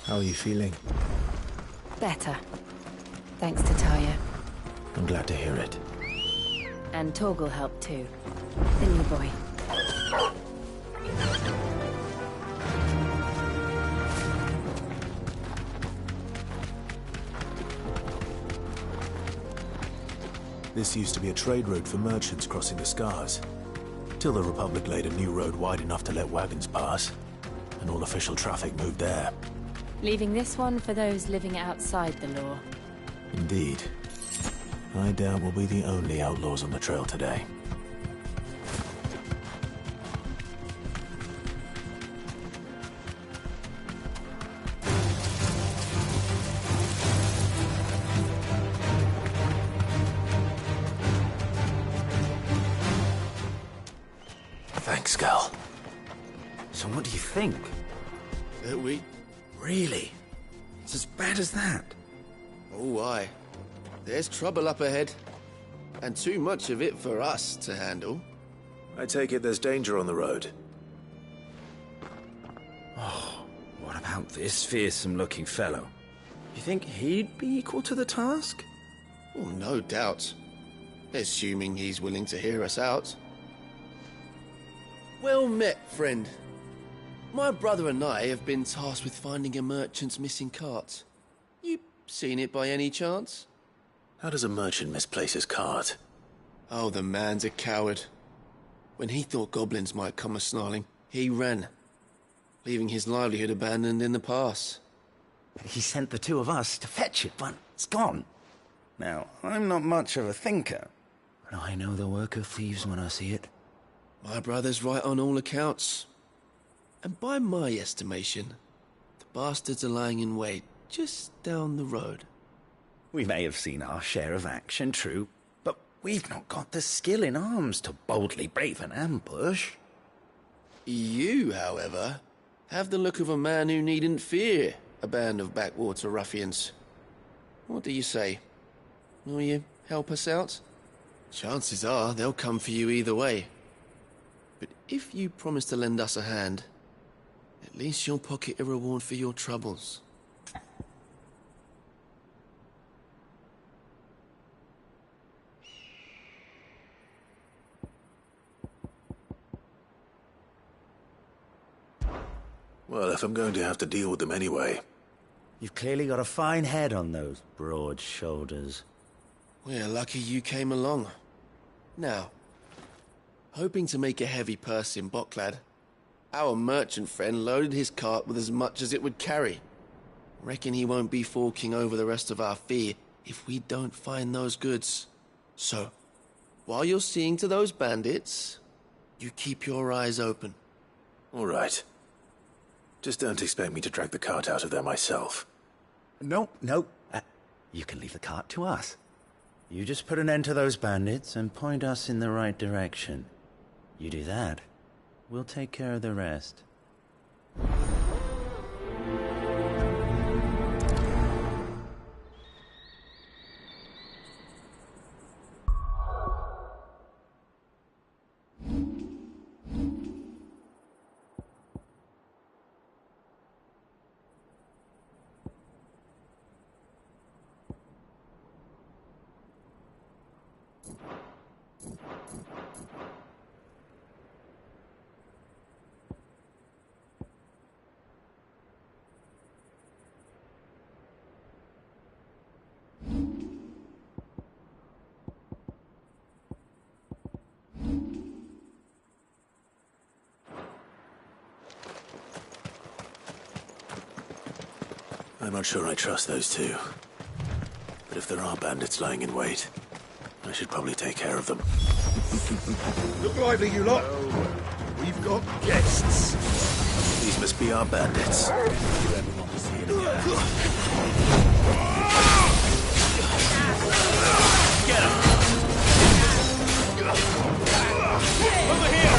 How are you feeling? Better. Thanks to Taya. I'm glad to hear it. And Torgal helped too. The new boy. This used to be a trade route for merchants crossing the Scars. Till the Republic laid a new road wide enough to let wagons pass, and all official traffic moved there. Leaving this one for those living outside the law. Indeed. I doubt we'll be the only outlaws on the trail today. Thanks, Gal. So what do you think? That we... Really? It's as bad as that? Oh, aye. There's trouble up ahead. And too much of it for us to handle. I take it there's danger on the road. Oh, what about this fearsome-looking fellow? You think he'd be equal to the task? Oh, no doubt. Assuming he's willing to hear us out. Well met, friend. My brother and I have been tasked with finding a merchant's missing cart. You seen it by any chance? How does a merchant misplace his cart? Oh, the man's a coward. When he thought goblins might come a-snarling, he ran, leaving his livelihood abandoned in the pass. He sent the two of us to fetch it, but it's gone. Now, I'm not much of a thinker, but I know the work of thieves when I see it. My brother's right on all accounts. And by my estimation, the bastards are lying in wait just down the road. We may have seen our share of action, true, but we've not got the skill in arms to boldly brave an ambush. You, however, have the look of a man who needn't fear a band of backwater ruffians. What do you say? Will you help us out? Chances are they'll come for you either way. But if you promise to lend us a hand, at least you'll pocket a reward for your troubles. Well, if I'm going to have to deal with them anyway. You've clearly got a fine head on those broad shoulders. We're lucky you came along. Now, hoping to make a heavy purse in Boklad, our merchant friend loaded his cart with as much as it would carry. Reckon he won't be forking over the rest of our fee if we don't find those goods. So, while you're seeing to those bandits, you keep your eyes open. All right. Just don't expect me to drag the cart out of there myself. No. You can leave the cart to us. You just put an end to those bandits and point us in the right direction. You do that, we'll take care of the rest. I'm not sure I trust those two. But if there are bandits lying in wait, I should probably take care of them. Look lively, you lot. We've got guests. These must be our bandits. You ever want to see it again? Get him! Over here!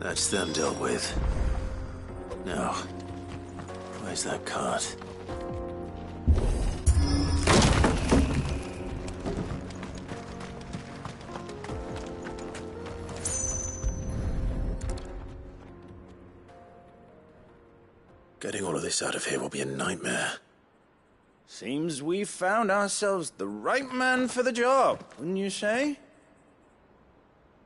That's them dealt with. Now, where's that cart? Getting all of this out of here will be a nightmare. Seems we've found ourselves the right man for the job, wouldn't you say?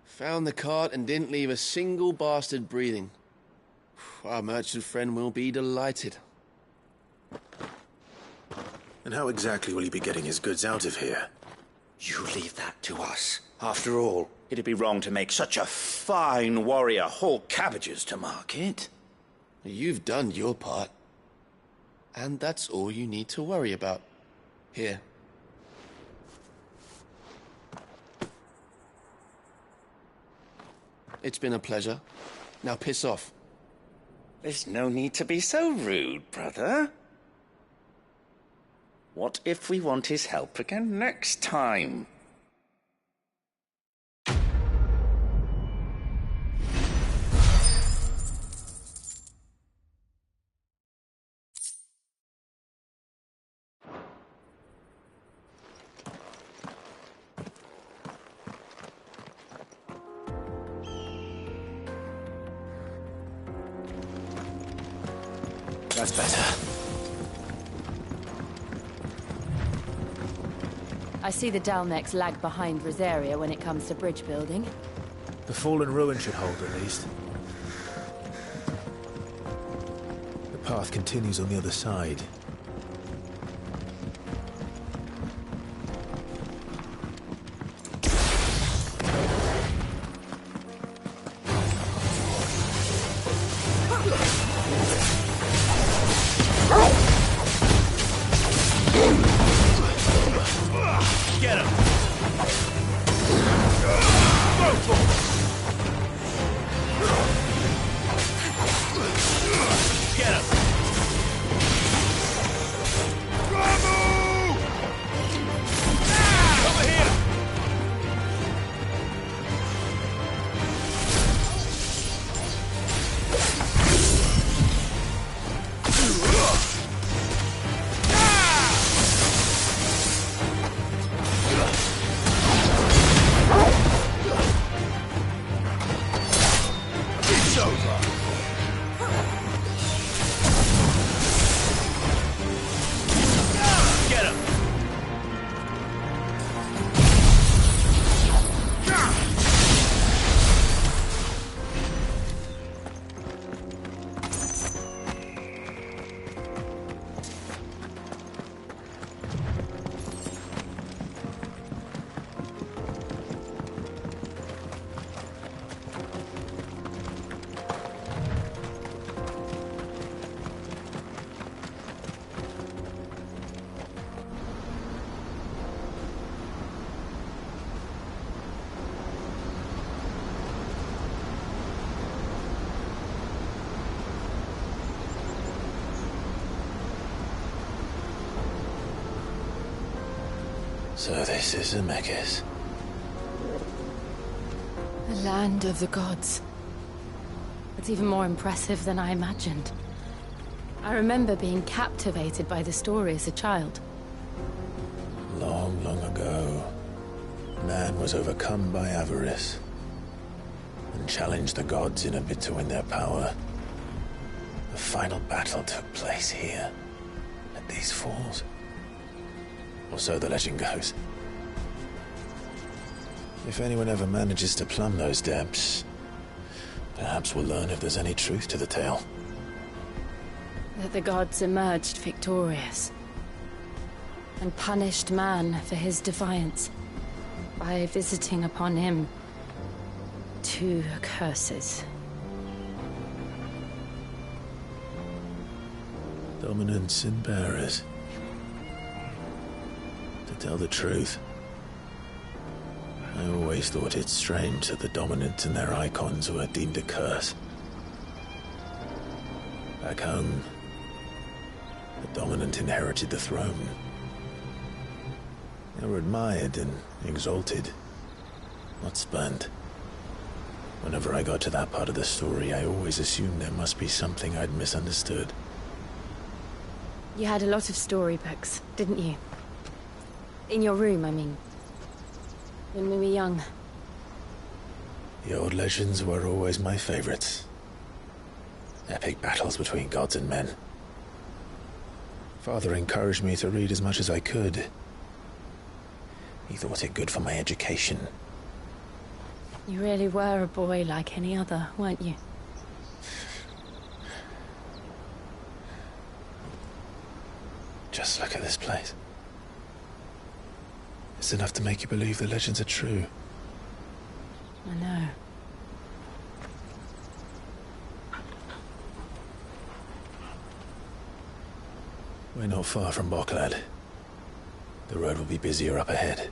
Found the cart and didn't leave a single bastard breathing. Our merchant friend will be delighted. And how exactly will he be getting his goods out of here? You leave that to us. After all, it'd be wrong to make such a fine warrior haul cabbages to market. You've done your part. And that's all you need to worry about. Here. It's been a pleasure. Now piss off. There's no need to be so rude, brother. What if we want his help again next time? That's better. I see the Dalnecs lag behind Rosaria when it comes to bridge building. The fallen ruin should hold, at least. The path continues on the other side. Get him! Get him! Over here! It's over! Get him! So this is Zemeckis. The land of the gods. It's even more impressive than I imagined. I remember being captivated by the story as a child. Long, long ago, man was overcome by avarice and challenged the gods in a bid to win their power. The final battle took place here, at these falls. Or so the legend goes. If anyone ever manages to plumb those depths, perhaps we'll learn if there's any truth to the tale. That the gods emerged victorious and punished man for his defiance by visiting upon him 2 curses. Dominants and bearers. To tell the truth, I always thought it strange that the dominant and their icons were deemed a curse. Back home, the dominant inherited the throne. They were admired and exalted, not spurned. Whenever I got to that part of the story, I always assumed there must be something I'd misunderstood. You had a lot of storybooks, didn't you? In your room, I mean. When we were young. The old legends were always my favorites. Epic battles between gods and men. Father encouraged me to read as much as I could. He thought it good for my education. You really were a boy like any other, weren't you? Just look at this place. It's enough to make you believe the legends are true. I know. We're not far from Boklad. The road will be busier up ahead.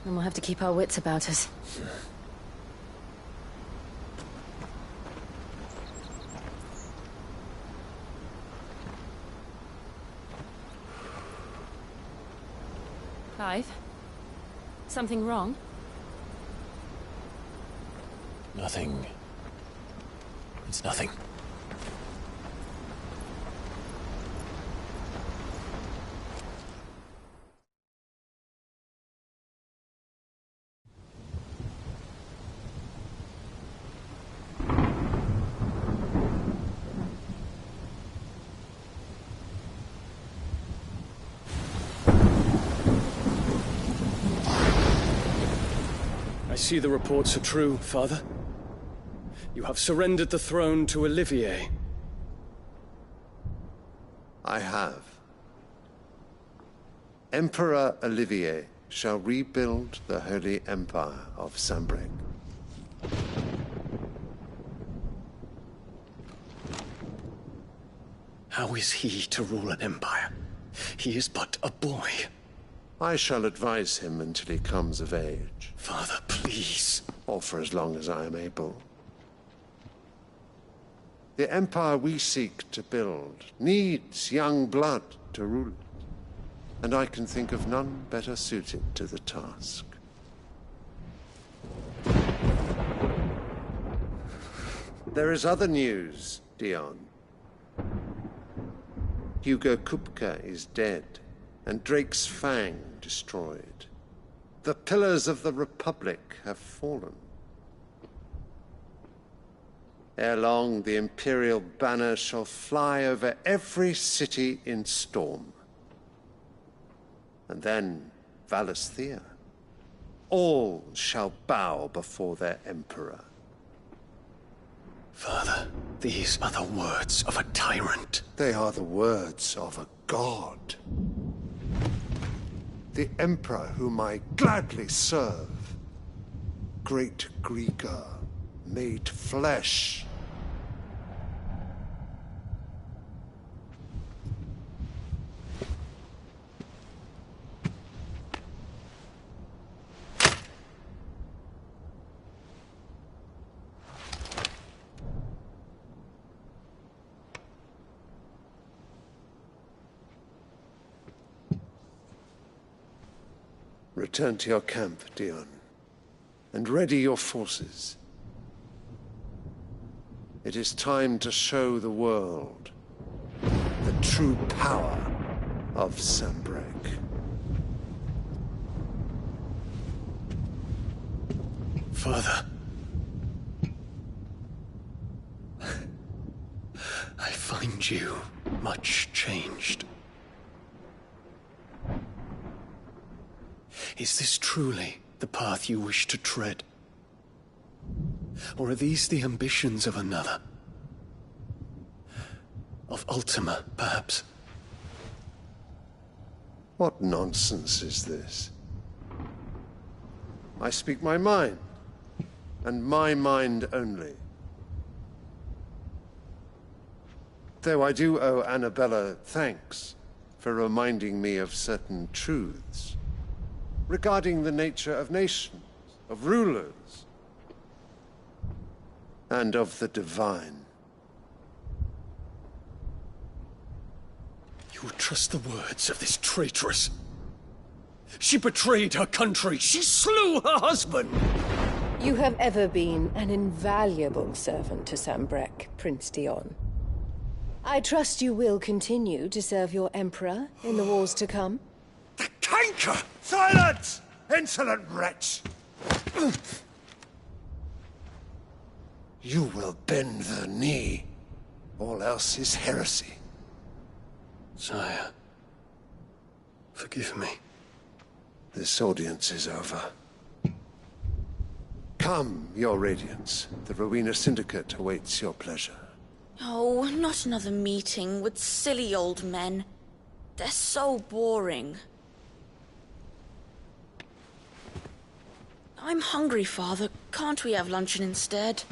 And we'll have to keep our wits about us. Clive? Something wrong? Nothing. It's nothing. I see the reports are true, Father. You have surrendered the throne to Olivier. I have. Emperor Olivier shall rebuild the Holy Empire of Sanbreque. How is he to rule an empire? He is but a boy. I shall advise him until he comes of age. Father, please. Or for as long as I am able. The empire we seek to build needs young blood to rule it, and I can think of none better suited to the task. There is other news, Dion. Hugo Kupka is dead, and Drake's Fang destroyed. The pillars of the Republic have fallen. Ere long, the Imperial banner shall fly over every city in Storm. And then, Valisthea. All shall bow before their Emperor. Father, these are the words of a tyrant. They are the words of a god. The Emperor whom I gladly serve. Great Grieger, made flesh. Return to your camp, Dion, and ready your forces. It is time to show the world the true power of Sanbreque. Father. I find you much changed. Is this truly the path you wish to tread? Or are these the ambitions of another? Of Ultima, perhaps? What nonsense is this? I speak my mind, and my mind only. Though I do owe Annabella thanks for reminding me of certain truths regarding the nature of nations, of rulers, and of the divine. You would trust the words of this traitress? She betrayed her country. She slew her husband. You have ever been an invaluable servant to Sambrek, Prince Dion. I trust you will continue to serve your Emperor in the wars to come. The canker! Silence! Insolent wretch! You will bend the knee. All else is heresy. Sire, forgive me. This audience is over. Come, Your Radiance. The Rowena Syndicate awaits your pleasure. Oh, not another meeting with silly old men. They're so boring. I'm hungry, Father. Can't we have luncheon instead?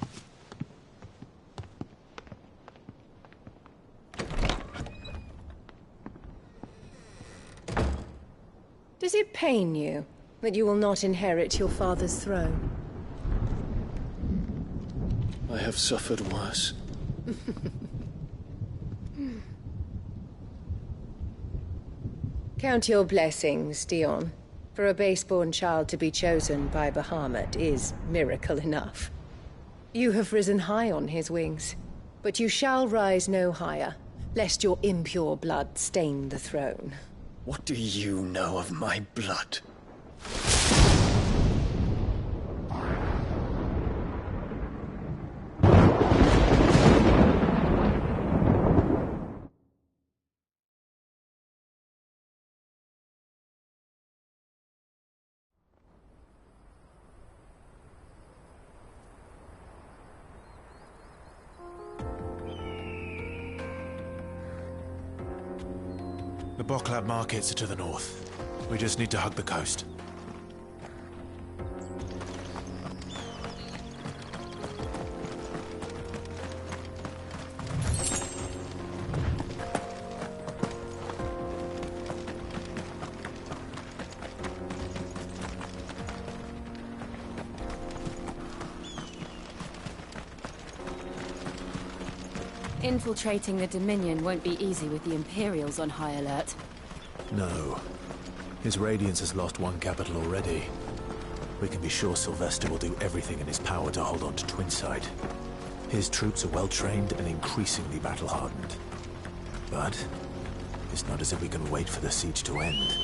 Does it pain you that you will not inherit your father's throne? I have suffered worse. Count your blessings, Dion. For a base-born child to be chosen by Bahamut is miracle enough. You have risen high on his wings, but you shall rise no higher, lest your impure blood stain the throne. What do you know of my blood? The Boklab markets are to the north. We just need to hug the coast. Infiltrating the Dominion won't be easy with the Imperials on high alert. No. His Radiance has lost one capital already. We can be sure Sylvester will do everything in his power to hold on to Twinside. His troops are well-trained and increasingly battle-hardened. But it's not as if we can wait for the siege to end.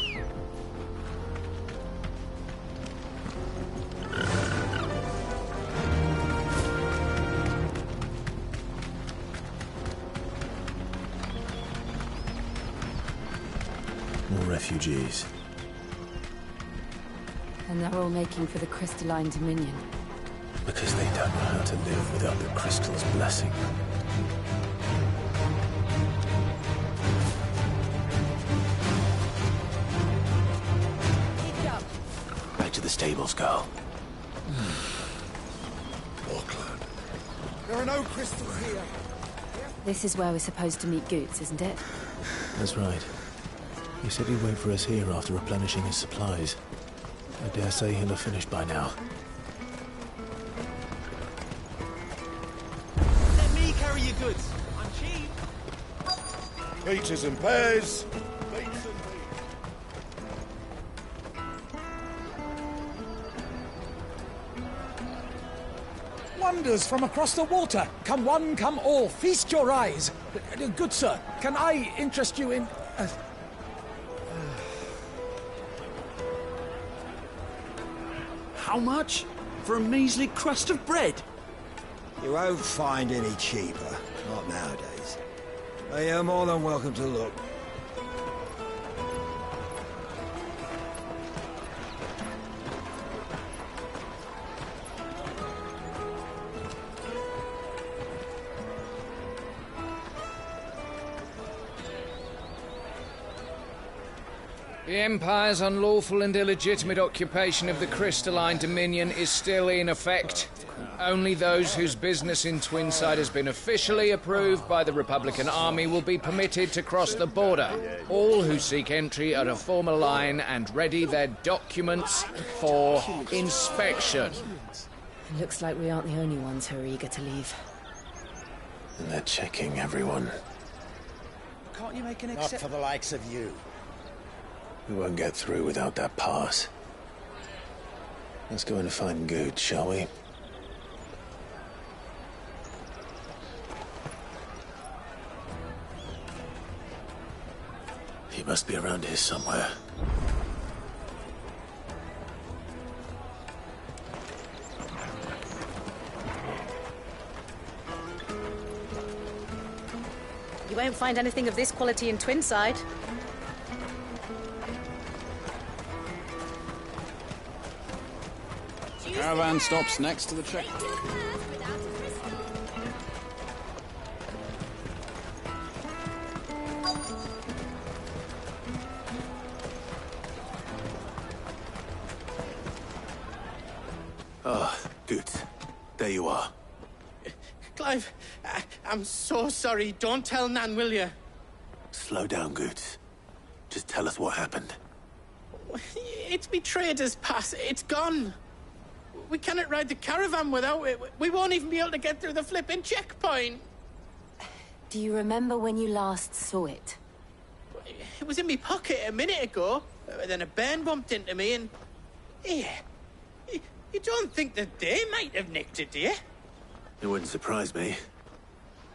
Refugees. And they're all making for the Crystalline Dominion. Because they don't know how to live without the Crystal's blessing. Back to the stables, girl. Boklad. There are no crystals here. This is where we're supposed to meet Goots, isn't it? That's right. He said he'd wait for us here after replenishing his supplies. I dare say he'll have finished by now. Let me carry your goods. I'm cheap. Peaches and pears. Wonders from across the water. Come one, come all. Feast your eyes. Good sir, can I interest you in... How much? For a measly crust of bread? You won't find any cheaper. Not nowadays. But you're more than welcome to look. The Empire's unlawful and illegitimate occupation of the Crystalline Dominion is still in effect. Only those whose business in Twinside has been officially approved by the Republican Army will be permitted to cross the border. All who seek entry are to form a line and ready their documents for inspection. It looks like we aren't the only ones who are eager to leave. And they're checking everyone. Can't you make an Not for the likes of you. We won't get through without that pass. Let's go in and find Good, shall we? He must be around here somewhere. You won't find anything of this quality in Twinside. Caravan stops next to the checkpoint. Ah, Good. There you are. Clive, I'm so sorry. Don't tell Nan, will you? Slow down, Good. Just tell us what happened. It's betrayed us, Pass. It's gone. We cannot ride the caravan without it. We won't even be able to get through the flipping checkpoint. Do you remember when you last saw it? It was in my pocket a minute ago. Then a bairn bumped into me and... Yeah. You don't think that they might have nicked it, do you? It wouldn't surprise me.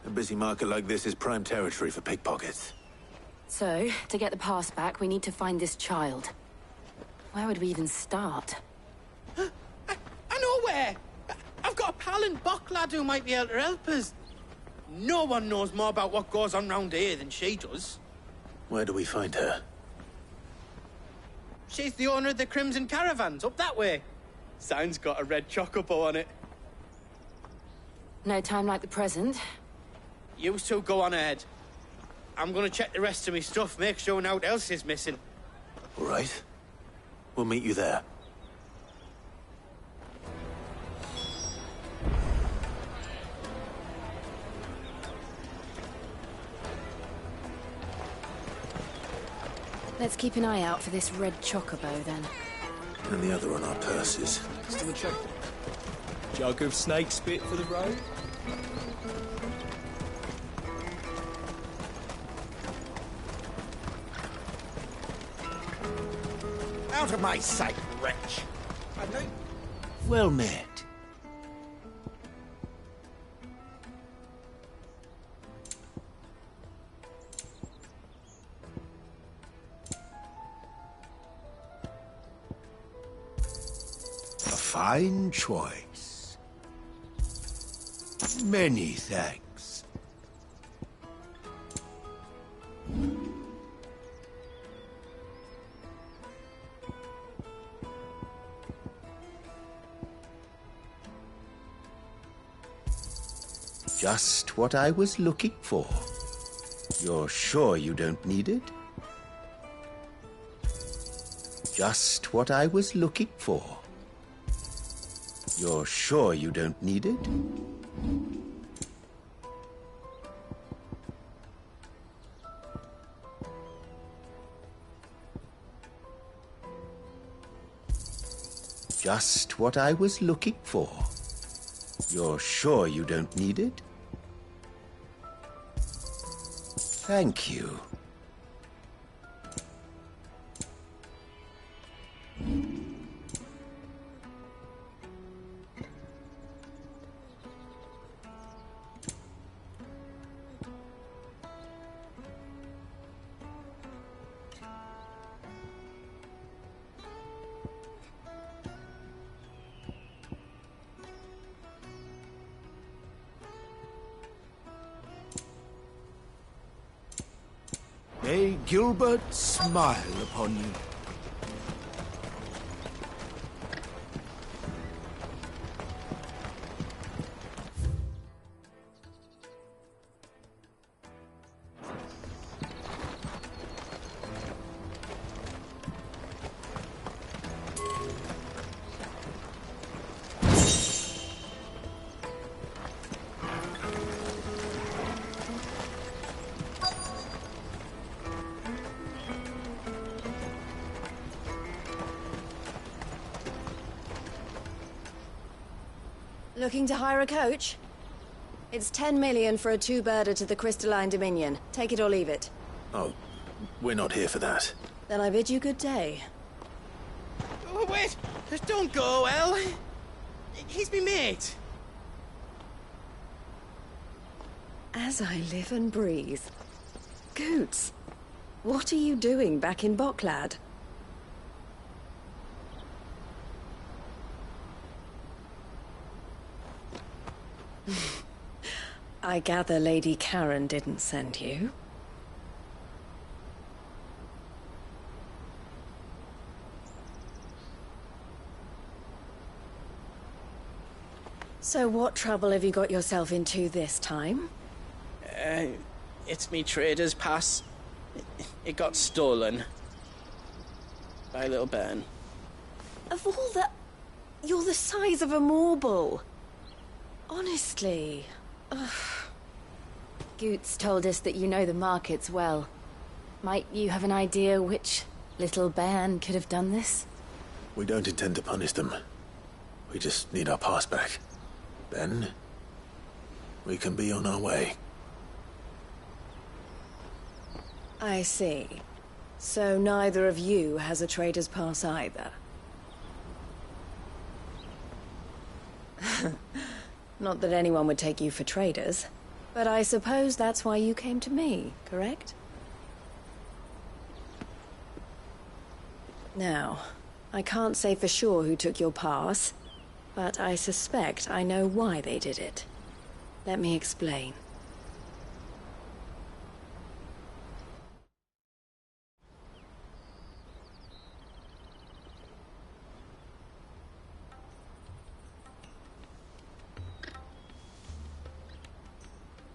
A busy market like this is prime territory for pickpockets. So, to get the pass back, we need to find this child. Where would we even start? I know where! I've got a pal in Bocklad who might be able to help us. No one knows more about what goes on round here than she does. Where do we find her? She's the owner of the Crimson Caravans, up that way. Sign's got a red chocobo on it. No time like the present. You two go on ahead. I'm gonna check the rest of my stuff, make sure naught else is missing. All right. We'll meet you there. Let's keep an eye out for this red chocobo, then. And the other on our purses. To the checkpoint. Jug of snake spit for the road? Out of my sight, wretch! Well met. A fine choice. Many thanks. Just what I was looking for. You're sure you don't need it? Just what I was looking for. You're sure you don't need it? Just what I was looking for. You're sure you don't need it? Thank you. May Gilbert smile upon you. Looking to hire a coach? It's 10 million for a two-birder to the Crystalline Dominion. Take it or leave it. Oh, we're not here for that. Then I bid you good day. Oh, wait! Don't go, El. He's me mate. As I live and breathe. Goots, what are you doing back in Boklad? I gather Lady Karen didn't send you. So what trouble have you got yourself into this time? It's me trader's pass. It got stolen. By little Ben. Of all the... You're the size of a marble. Honestly. Ugh. Goots told us that you know the markets well. Might you have an idea which little bairn could have done this? We don't intend to punish them. We just need our pass back. Then, we can be on our way. I see. So neither of you has a trader's pass either. Not that anyone would take you for traders, but I suppose that's why you came to me, correct? Now, I can't say for sure who took your pass, but I suspect I know why they did it. Let me explain.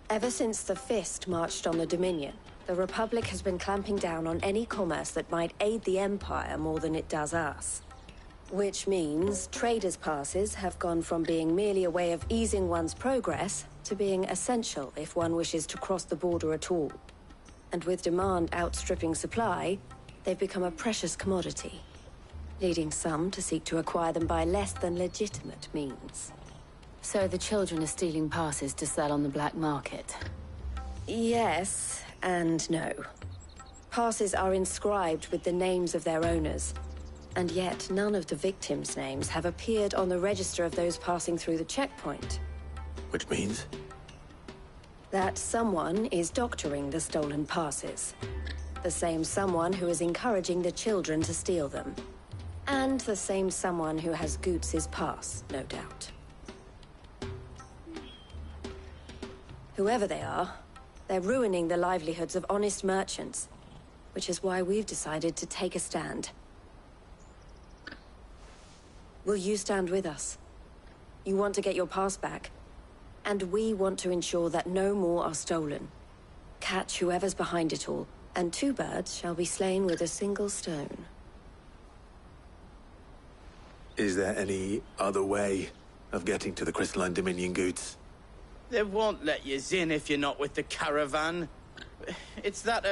Ever since the Fist marched on the Dominion, the Republic has been clamping down on any commerce that might aid the Empire more than it does us. Which means traders' passes have gone from being merely a way of easing one's progress to being essential if one wishes to cross the border at all. And with demand outstripping supply, they've become a precious commodity, leading some to seek to acquire them by less than legitimate means. So the children are stealing passes to sell on the black market? Yes, and no. Passes are inscribed with the names of their owners, and yet none of the victims' names have appeared on the register of those passing through the checkpoint. Which means? That someone is doctoring the stolen passes. The same someone who is encouraging the children to steal them. And the same someone who has Goots' pass, no doubt. Whoever they are, they're ruining the livelihoods of honest merchants, which is why we've decided to take a stand. Will you stand with us? You want to get your pass back, and we want to ensure that no more are stolen. Catch whoever's behind it all, and 2 birds shall be slain with a single stone. Is there any other way of getting to the Crystalline Dominion, Goots? They won't let you in if you're not with the caravan. It's that,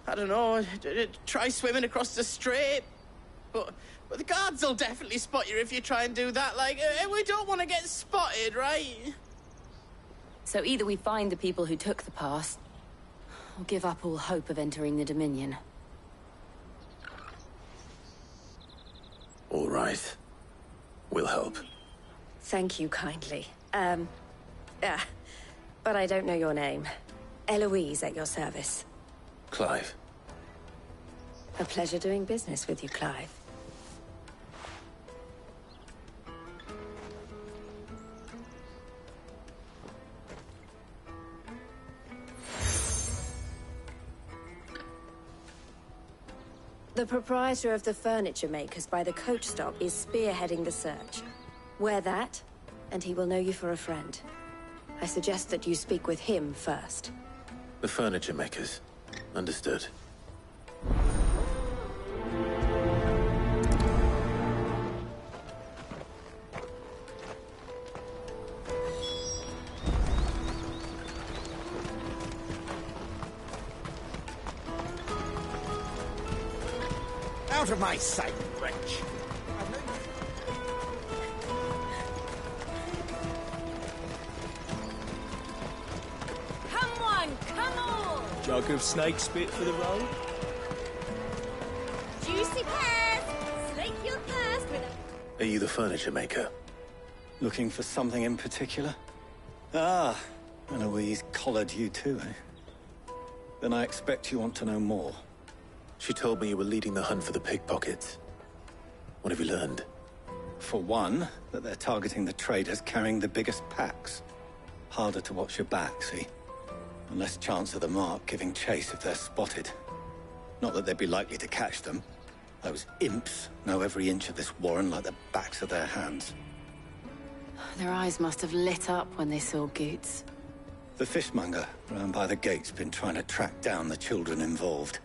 I don't know, try swimming across the strait. But the guards will definitely spot you if you try and do that. Like, we don't want to get spotted, right? So either we find the people who took the pass, or give up all hope of entering the Dominion. All right. We'll help. Thank you kindly. But I don't know your name. Eloise at your service. Clive. A pleasure doing business with you, Clive. The proprietor of the furniture makers by the coach stop is spearheading the search. Wear that, and he will know you for a friend. I suggest that you speak with him first. The furniture makers. Understood. Out of my sight, wretch! Come on, come on! Jug of snake spit for the road? Juicy pears! Slake your thirst Are you the furniture maker? Looking for something in particular? Ah, Eloise collared you too, eh? Then I expect you want to know more. She told me you were leading the hunt for the pickpockets. What have you learned? For one, that they're targeting the traders carrying the biggest packs. Harder to watch your back, see? And less chance of the mark giving chase if they're spotted. Not that they'd be likely to catch them. Those imps know every inch of this warren like the backs of their hands. Their eyes must have lit up when they saw Goots. The fishmonger round by the gate's been trying to track down the children involved.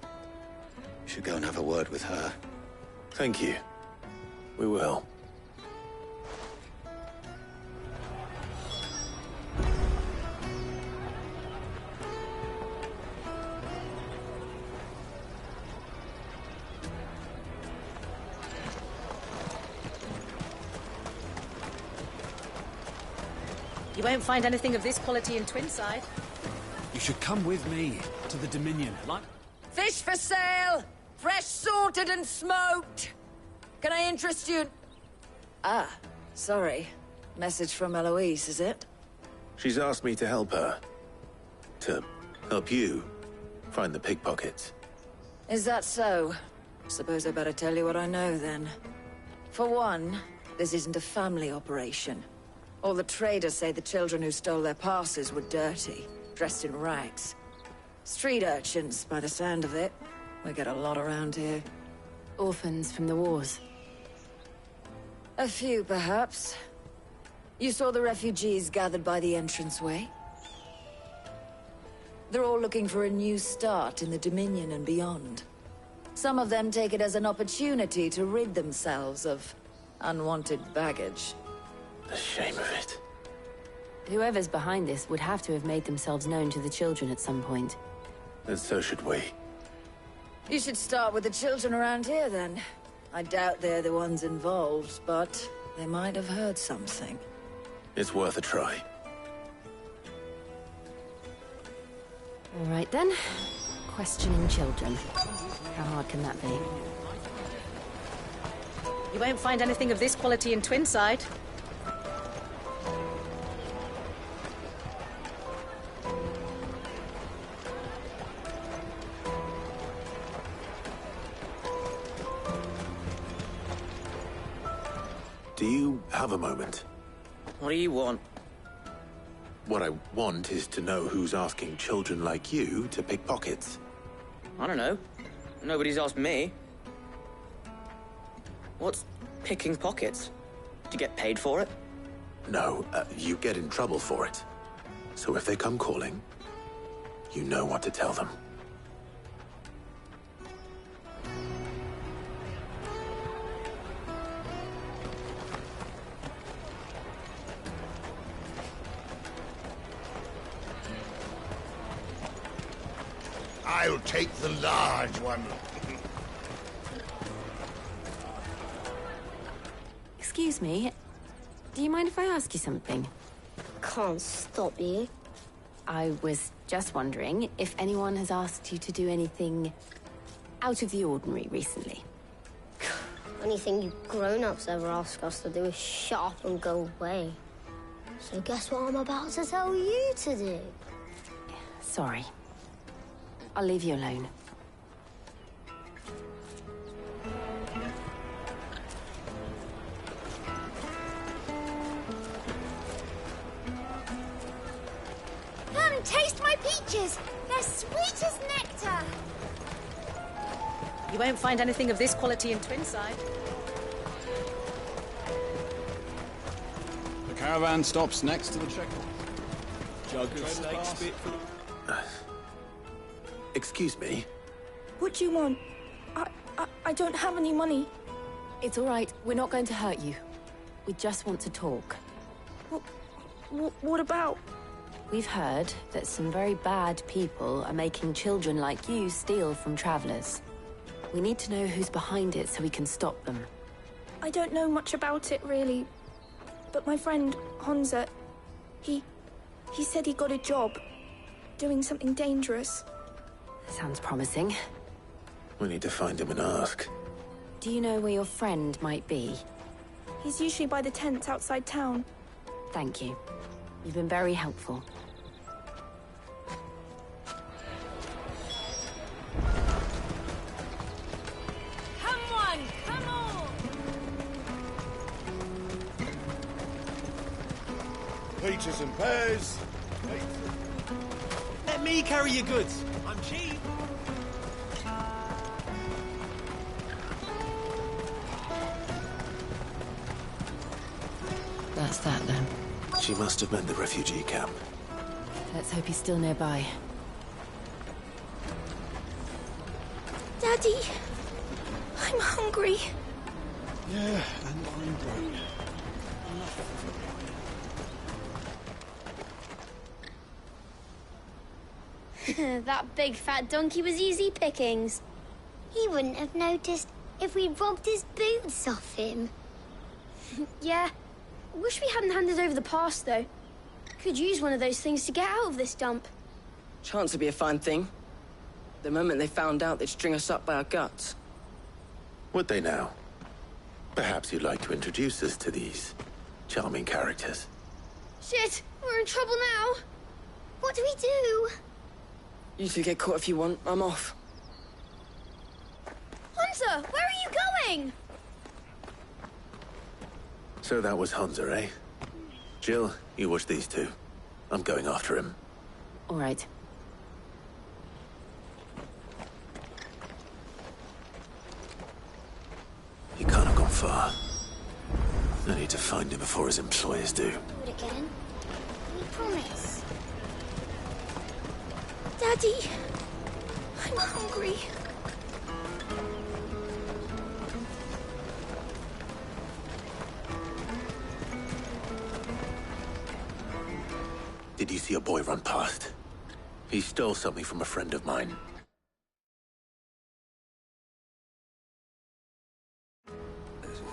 You should go and have a word with her. Thank you. We will. You won't find anything of this quality in Twinside. You should come with me to the Dominion. Fish for sale! Fresh sorted and smoked! Can I interest you in... Ah, sorry. Message from Eloise, is it? She's asked me to help her. To help you find the pickpockets. Is that so? Suppose I better tell you what I know, then. For one, this isn't a family operation. All the traders say the children who stole their passes were dirty, dressed in rags. Street urchins, by the sound of it. We get a lot around here. Orphans from the wars. A few, perhaps. You saw the refugees gathered by the entranceway? They're all looking for a new start in the Dominion and beyond. Some of them take it as an opportunity to rid themselves of unwanted baggage. The shame of it. Whoever's behind this would have to have made themselves known to the children at some point. And so should we. You should start with the children around here, then. I doubt they're the ones involved, but they might have heard something. It's worth a try. All right, then. Questioning children. How hard can that be? You won't find anything of this quality in Twinside. Do you have a moment? What do you want? What I want is to know who's asking children like you to pick pockets. I don't know. Nobody's asked me. What's picking pockets? Do you get paid for it? No, you get in trouble for it. So if they come calling, you know what to tell them. I'll take the large one. Excuse me. Do you mind if I ask you something? Can't stop you. I was just wondering if anyone has asked you to do anything out of the ordinary recently. Anything you grown-ups ever ask us to do is shut up and go away. So guess what I'm about to tell you to do? Sorry. I'll leave you alone. Come and taste my peaches! They're sweet as nectar! You won't find anything of this quality in Twinside. The caravan stops next to the checkpoint. Jug of snake spit for the... Excuse me? What do you want? I don't have any money. It's all right. We're not going to hurt you. We just want to talk. What about? We've heard that some very bad people are making children like you steal from travelers. We need to know who's behind it so we can stop them. I don't know much about it, really. But my friend, Honza, he said he got a job doing something dangerous. Sounds promising. We need to find him and ask. Do you know where your friend might be? He's usually by the tents outside town. Thank you. You've been very helpful. Come on, come on! Peaches and pears. Let me carry your goods. I'm cheap. That's that then. She must have meant the refugee camp. Let's hope he's still nearby. Daddy, I'm hungry. Yeah, and I'm broke. That big fat donkey was easy pickings. He wouldn't have noticed if we'd robbed his boots off him. Yeah. Wish we hadn't handed over the pass, though. Could use one of those things to get out of this dump. Chance would be a fine thing. The moment they found out, they'd string us up by our guts. Would they now? Perhaps you'd like to introduce us to these charming characters. Shit, we're in trouble now. What do we do? You two get caught if you want. I'm off. Hunter, where are you going? So that was Hunter, eh? Jill, you watch these two. I'm going after him. All right. He can't have gone far. I need to find him before his employers do. Do it again. We promise. Daddy, I'm hungry. Did you see a boy run past? He stole something from a friend of mine.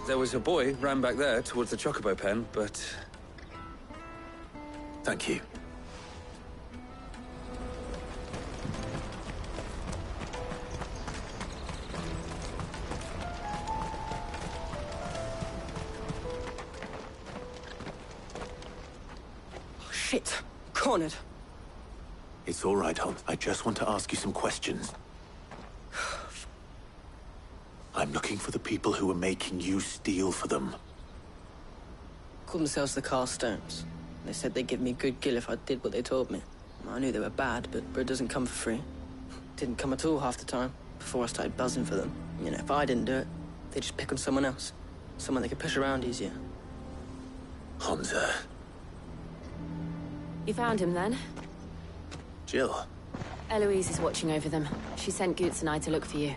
There was a boy ran back there towards the Chocobo pen, but... Thank you. Oh, shit. Cornered. It's all right, Hunt. I just want to ask you some questions. I'm looking for the people who are making you steal for them. Called themselves the Carstones. They said they'd give me good gill if I did what they told me. I knew they were bad, but bread doesn't come for free. Didn't come at all half the time, before I started buzzing for them. You know, if I didn't do it, they'd just pick on someone else. Someone they could push around easier. Hunter. You found him then? Jill. Eloise is watching over them. She sent Goots and I to look for you.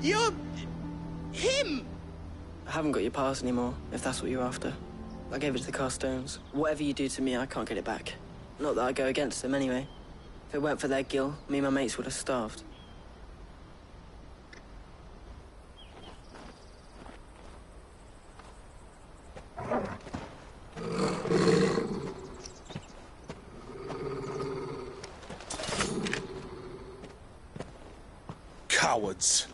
You're... him! I haven't got your pass anymore, if that's what you're after. I gave it to the Carstones. Whatever you do to me, I can't get it back. Not that I go against them anyway. If it weren't for their gill, me and my mates would have starved. Cowards.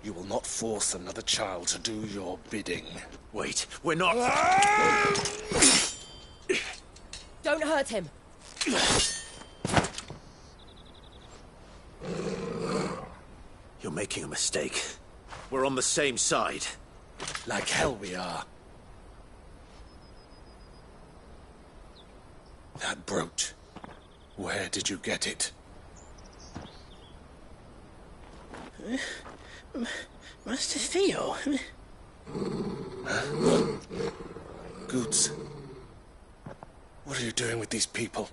You will not force another child to do your bidding. Wait, we're not... Don't hurt him. You're making a mistake. We're on the same side. Like hell we are. That brooch. Where did you get it? Master Theo. Goots. What are you doing with these people?